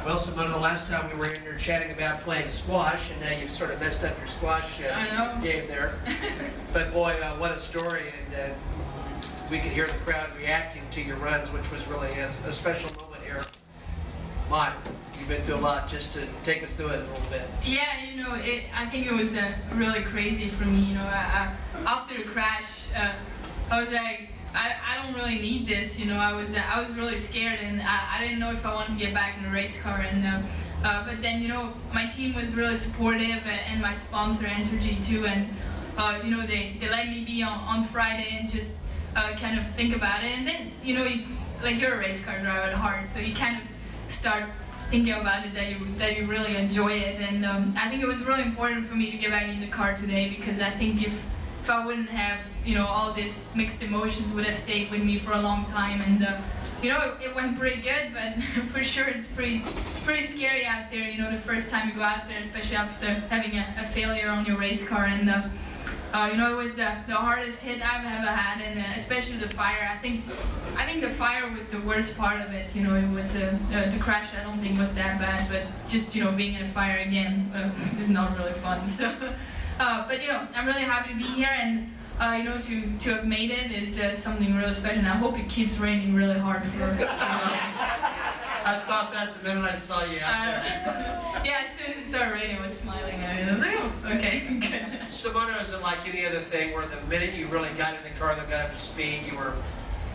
Well, Simone, the last time we were in here chatting about playing squash, and now you've sort of messed up your squash game there. But boy, what a story, and we could hear the crowd reacting to your runs, which was really a special moment here. My, you've been through a lot. Just to take us through it a little bit. Yeah, you know, I think it was really crazy for me. You know, after the crash, I was like, I don't really need this. You know, I was really scared, and I didn't know if I wanted to get back in the race car. And but then, you know, my team was really supportive, and my sponsor Entergy too. And you know, they let me be on Friday and just kind of think about it. And then, you know, like you're a race car driver at heart, so you kind of start thinking about it, that you really enjoy it. And I think it was really important for me to get back in the car today, because I think if I wouldn't have, you know, all these mixed emotions would have stayed with me for a long time. And you know, it went pretty good, but for sure it's pretty scary out there, you know, the first time you go out there, especially after having a failure on your race car. And you know, it was the hardest hit I've ever had, and especially the fire. I think the fire was the worst part of it. You know, it was the crash. I don't think was that bad, but just, you know, being in a fire again is not really fun. So, but you know, I'm really happy to be here, and you know, to have made it is something really special. And I hope it keeps raining really hard for. I thought that the minute I saw you out there. Yeah, as soon as it started raining, I was smiling. I was like, oh, okay, good. Simone, is it like any other thing where the minute you really got in the car that got up to speed, you were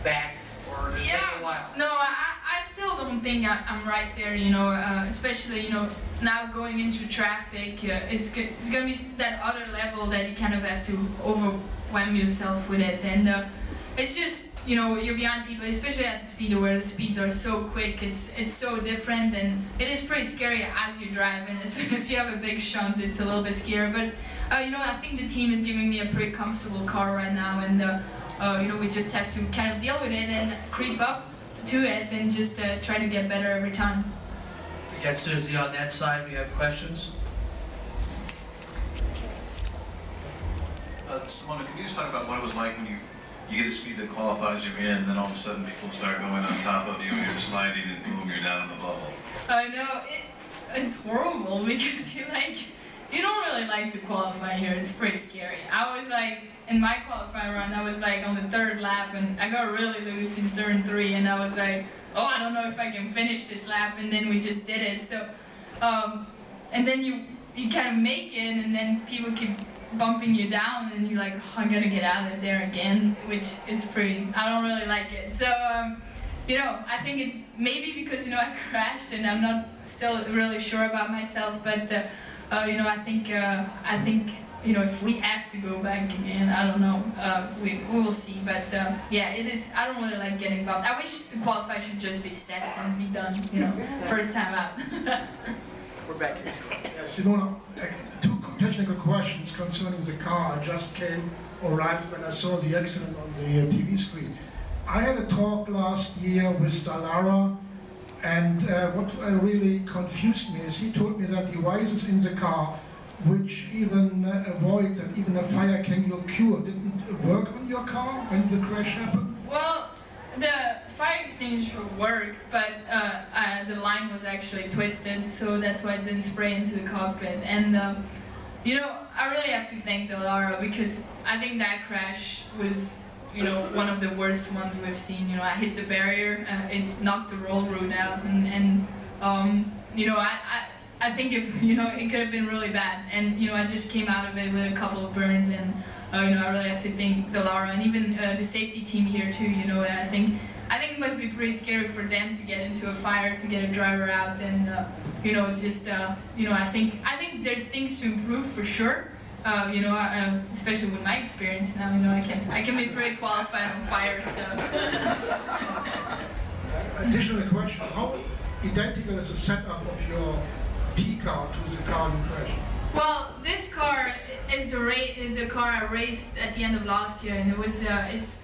back, or did it take a while? No, I still don't think I'm right there, you know, especially, you know, now going into traffic, it's going to be that other level that you kind of have to overwhelm yourself with it. And it's just, you know, you're behind people, especially at the speed where the speeds are so quick. It's so different, and it is pretty scary as you drive. And if you have a big shunt, it's a little bit scary. But you know, I think the team is giving me a pretty comfortable car right now, and you know, we just have to kind of deal with it and creep up to it, and just try to get better every time. We got Susie on that side. We have questions. Simone, can you just talk about what it was like when you get a speed that qualifies you in, then all of a sudden people start going on top of you, and you're sliding, and boom, you're down in the bubble? I know, it's horrible, because you don't really like to qualify here. It's pretty scary. I was like, in my qualifying run, I was like on the third lap, and I got really loose in turn 3, and I was like, oh, I don't know if I can finish this lap, and then we just did it. So, and then you kind of make it, and then people keep bumping you down, and you're like, oh, I gotta get out of there again, which is I don't really like it. So, you know, I think it's maybe because, you know, I crashed and I'm not still really sure about myself, but, you know, I think, you know, if we have to go back again, I don't know, we will see, but, yeah, it is, I don't really like getting bumped. I wish the qualifier should just be set and be done, you know, first time out. We're back here. Simone, two technical questions concerning the car. I just arrived when I saw the accident on the TV screen. I had a talk last year with Dallara, and what really confused me is he told me that devices in the car which even avoid that even a fire can occur didn't work on your car when the crash happened? Well, the fire extinguisher worked, but the line was actually twisted, so that's why it didn't spray into the cockpit. And you know, I really have to thank Dallara, because I think that crash was, you know, one of the worst ones we've seen. You know, I hit the barrier, it knocked the roll root out, and you know, I think if, you know, it could have been really bad. And you know, I just came out of it with a couple of burns, and you know, I really have to thank Dallara, and even the safety team here too. You know, I think it must be pretty scary for them to get into a fire, to get a driver out, and you know, just you know, I think there's things to improve for sure. You know, especially with my experience now, you know, I can be pretty qualified on fire stuff. Additional question: how identical is the setup of your P car to the car you crashed? Well, this car is the car I raced at the end of last year, and it was it's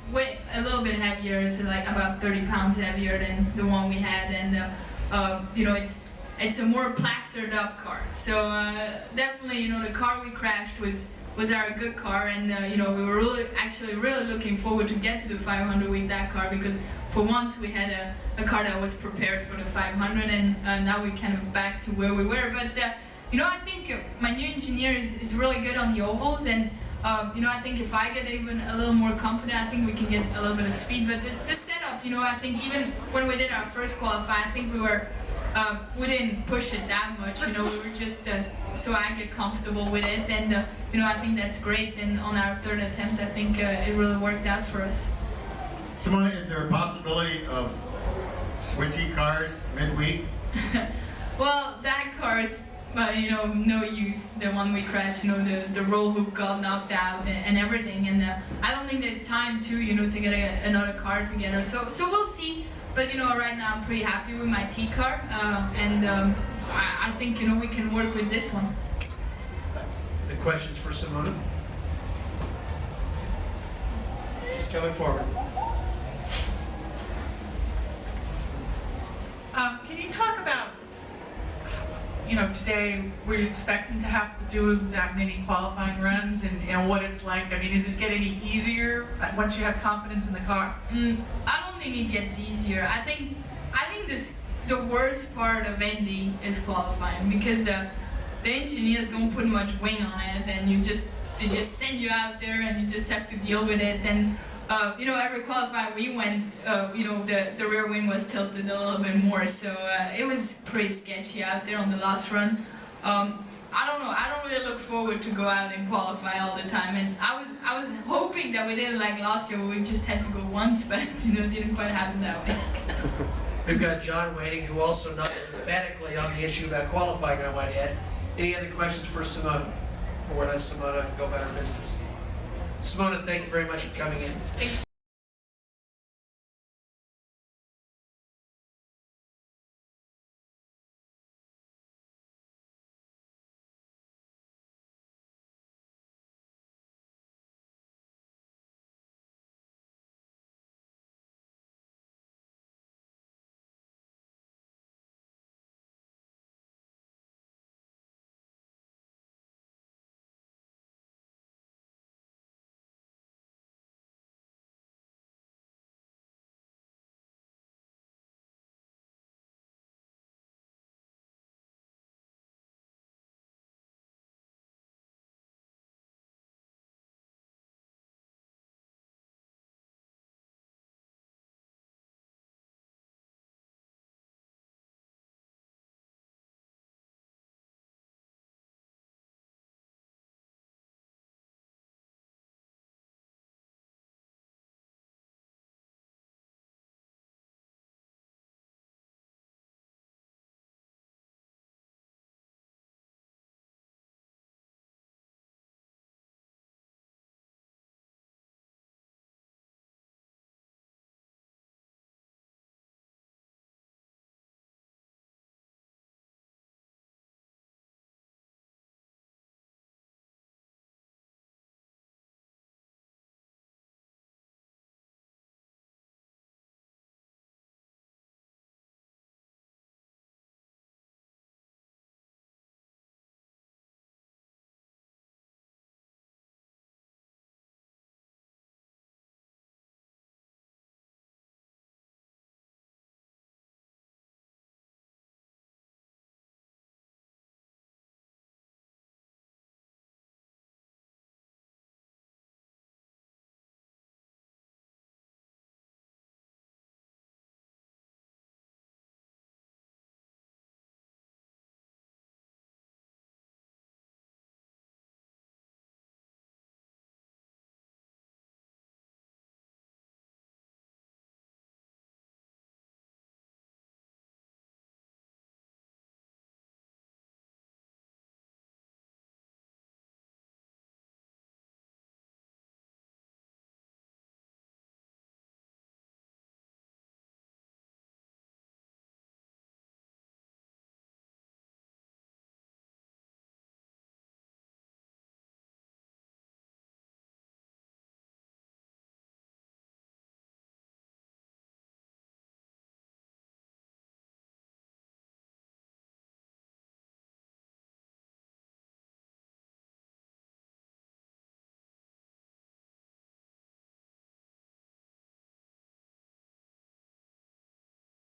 a little bit heavier. It's like about 30 pounds heavier than the one we had, and you know, it's a more plastered up car. So definitely, you know, the car we crashed was was our good car, and you know, we were really looking forward to get to the 500 with that car, because for once we had a car that was prepared for the 500, and now we're kind of back to where we were. But you know, I think my new engineer is really good on the ovals, and you know, I think if I get even a little more confident, I think we can get a little bit of speed. But the setup, you know, I think even when we did our first qualify, I think we didn't push it that much. You know, we were just so I get comfortable with it, and you know, I think that's great. And on our third attempt, I think it really worked out for us. Simone, is there a possibility of switching cars midweek? Well, that car is, you know, no use. The one we crashed, you know, the roll hook got knocked out and everything, and I don't think there's time to, you know, to get another car together. So we'll see. But you know, right now I'm pretty happy with my T car, and I think, you know, we can work with this one. The questions for Simone? She's coming forward. Can you talk about, you know, today we're expecting to have to do that many qualifying runs, and what it's like? I mean, is it get any easier once you have confidence in the car? I don't think it gets easier. I think the worst part of Indy is qualifying, because the engineers don't put much wing on it, and they just send you out there and you just have to deal with it. And you know, every qualifying we went, you know, the rear wing was tilted a little bit more, so it was pretty sketchy out there on the last run. I don't know, I don't really look forward to go out and qualify all the time, and I was hoping that we did it like last year, where we just had to go once, but you know, it didn't quite happen that way. We've got John waiting, who also not emphatically on the issue about qualifying, I might add. Any other questions for Simone? Before we let Simone go about her business. Simone, thank you very much for coming in. Thanks.